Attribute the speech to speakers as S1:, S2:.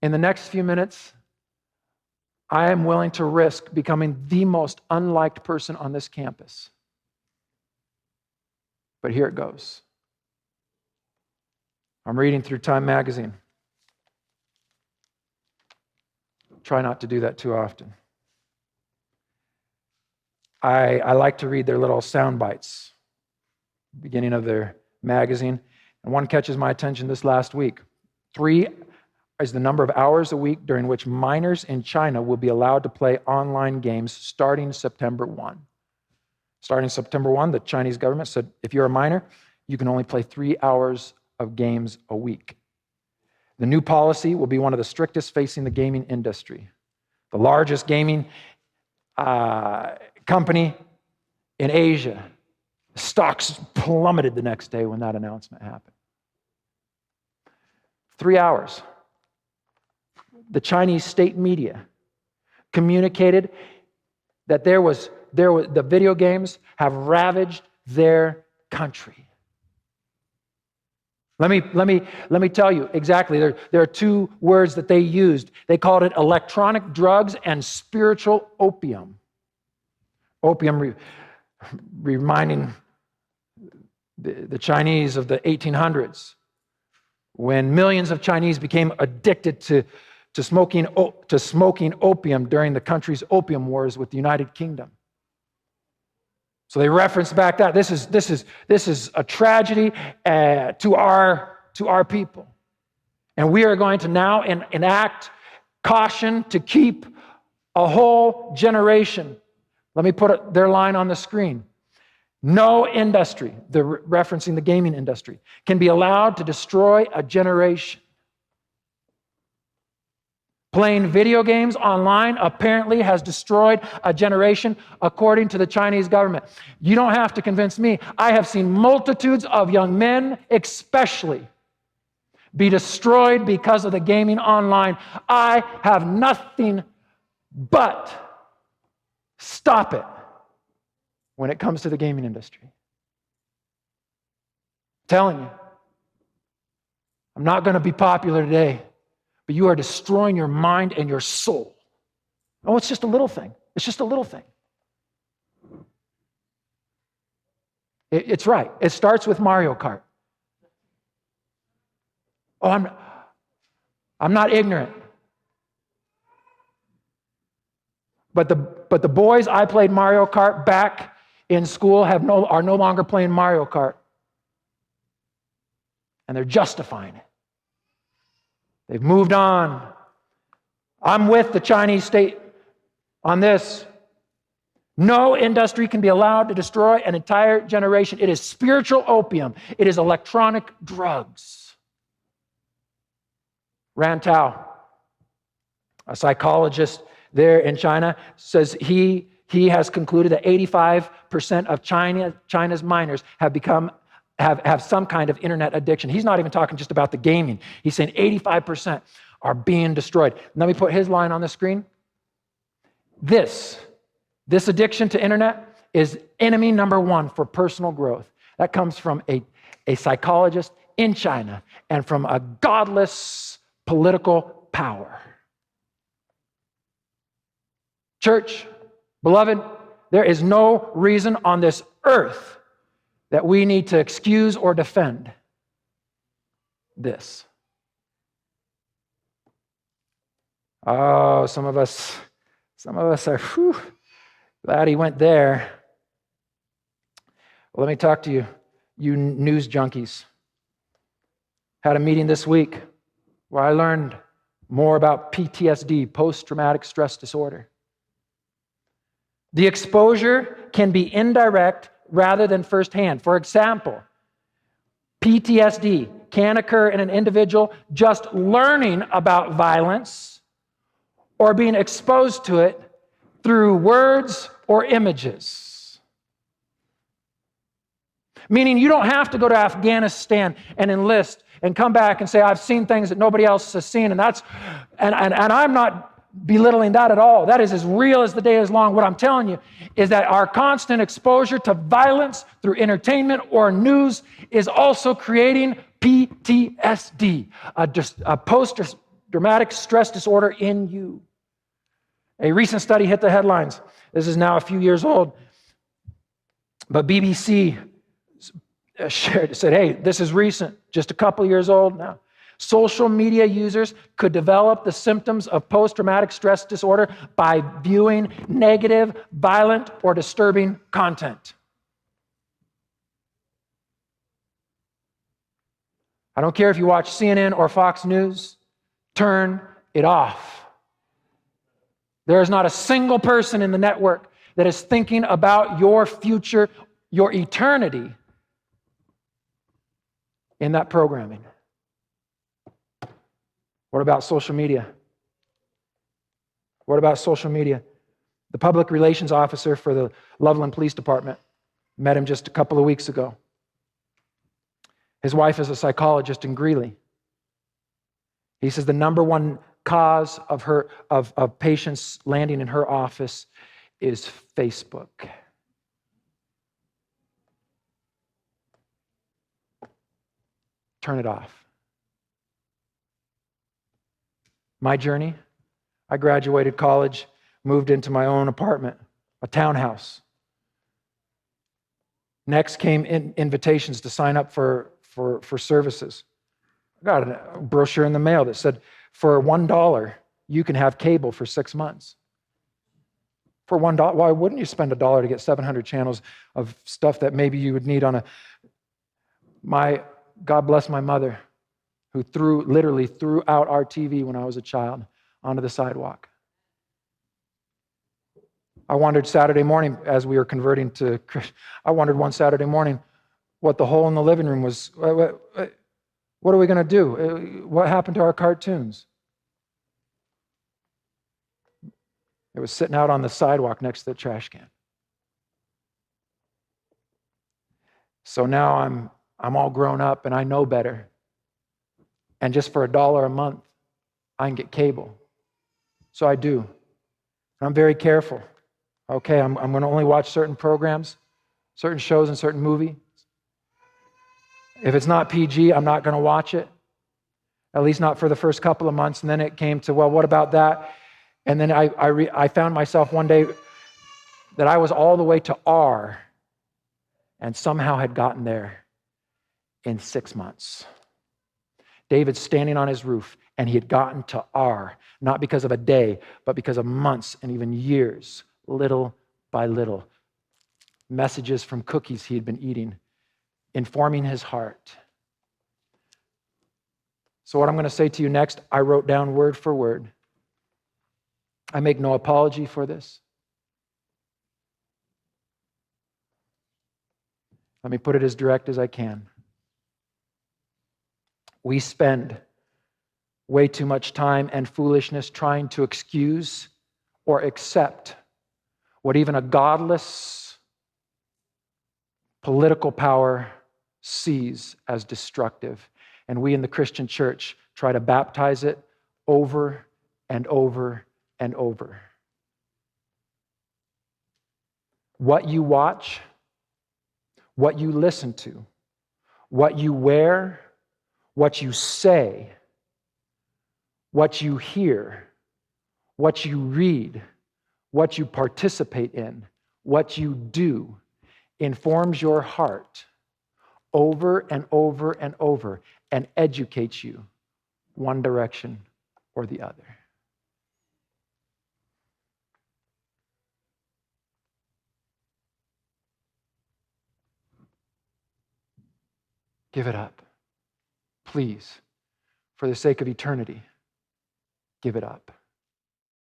S1: In the next few minutes, I am willing to risk becoming the most unliked person on this campus. But here it goes. I'm reading through Time magazine. Try not to do that too often. I like to read their little sound bites, beginning of their magazine. And one catches my attention this last week. 3 is the number of hours a week during which minors in China will be allowed to play online games starting September 1. Starting September 1, the Chinese government said, if you're a minor, you can only play 3 hours of games a week. The new policy will be one of the strictest facing the gaming industry. The largest gaming company in Asia, stocks plummeted the next day when that announcement happened. 3 hours. The Chinese state media communicated that the video games have ravaged their country. Let me tell you exactly. There are 2 words that they used. They called it electronic drugs and spiritual opium. Opium reminding the Chinese of the 1800s, when millions of Chinese became addicted to smoking opium during the country's opium wars with the United Kingdom. So they referenced back that this is a tragedy to our people, and we are going to now enact caution to keep a whole generation. Let me put their line on the screen. No industry, they're referencing the gaming industry, can be allowed to destroy a generation. Playing video games online apparently has destroyed a generation, according to the Chinese government. You don't have to convince me. I have seen multitudes of young men, especially, be destroyed because of the gaming online. I have nothing but stop it when it comes to the gaming industry. I'm telling you, I'm not going to be popular today, but you are destroying your mind and your soul. Oh, it's just a little thing. It's just a little thing. It's right. It starts with Mario Kart. Oh, I'm not ignorant. But the boys I played Mario Kart back in school are no longer playing Mario Kart. And they're justifying it. They've moved on. I'm with the Chinese state on this. No industry can be allowed to destroy an entire generation. It is spiritual opium. It is electronic drugs. Ran Tao, a psychologist there in China, says he has concluded that 85% of China's minors have some kind of internet addiction. He's not even talking just about the gaming. He's saying 85% are being destroyed. Let me put his line on the screen. This addiction to internet is enemy number 1 for personal growth. That comes from a psychologist in China and from a godless political power. Church, beloved, there is no reason on this earth that we need to excuse or defend this. Oh, some of us are glad he went there. Well, let me talk to you news junkies. Had a meeting this week where I learned more about PTSD, post-traumatic stress disorder. The exposure can be indirect rather than firsthand. For example, PTSD can occur in an individual just learning about violence or being exposed to it through words or images. Meaning you don't have to go to Afghanistan and enlist and come back and say, I've seen things that nobody else has seen, and I'm not belittling that at all. That is as real as the day is long. What I'm telling you is that our constant exposure to violence through entertainment or news is also creating PTSD, a post-traumatic stress disorder in you. A recent study hit the headlines. This is now a few years old, but BBC said, hey, this is recent, just a couple years old now. Social media users could develop the symptoms of post-traumatic stress disorder by viewing negative, violent, or disturbing content. I don't care if you watch CNN or Fox News, turn it off. There is not a single person in the network that is thinking about your future, your eternity in that programming. What about social media? What about social media? The public relations officer for the Loveland Police Department, met him just a couple of weeks ago. His wife is a psychologist in Greeley. He says the number one cause of patients landing in her office is Facebook. Turn it off. My journey, I graduated college, moved into my own apartment, a townhouse. Next came invitations to sign up for services. I got a brochure in the mail that said, for $1, you can have cable for 6 months. For $1, why wouldn't you spend $1 to get 700 channels of stuff that maybe you would need on God bless my mother, who literally threw out our TV when I was a child onto the sidewalk. I wondered Saturday morning as we were converting to Christian, I wondered one Saturday morning what the hole in the living room was. What are we going to do? What happened to our cartoons? It was sitting out on the sidewalk next to the trash can. So now I'm all grown up and I know better. And just for $1 a month, I can get cable. So I do. And I'm very careful. Okay, I'm going to only watch certain programs, certain shows and certain movies. If it's not PG, I'm not going to watch it, at least not for the first couple of months. And then it came to, well, what about that? And then I found myself one day that I was all the way to R and somehow had gotten there in 6 months. David's standing on his roof, and he had gotten to R, not because of a day, but because of months and even years, little by little. Messages from cookies he had been eating, informing his heart. So what I'm going to say to you next, I wrote down word for word. I make no apology for this. Let me put it as direct as I can. We spend way too much time and foolishness trying to excuse or accept what even a godless political power sees as destructive. And we in the Christian church try to baptize it over and over and over. What you watch, what you listen to, what you wear, what you say, what you hear, what you read, what you participate in, what you do, informs your heart over and over and over and educates you one direction or the other. Give it up. Please, for the sake of eternity, give it up.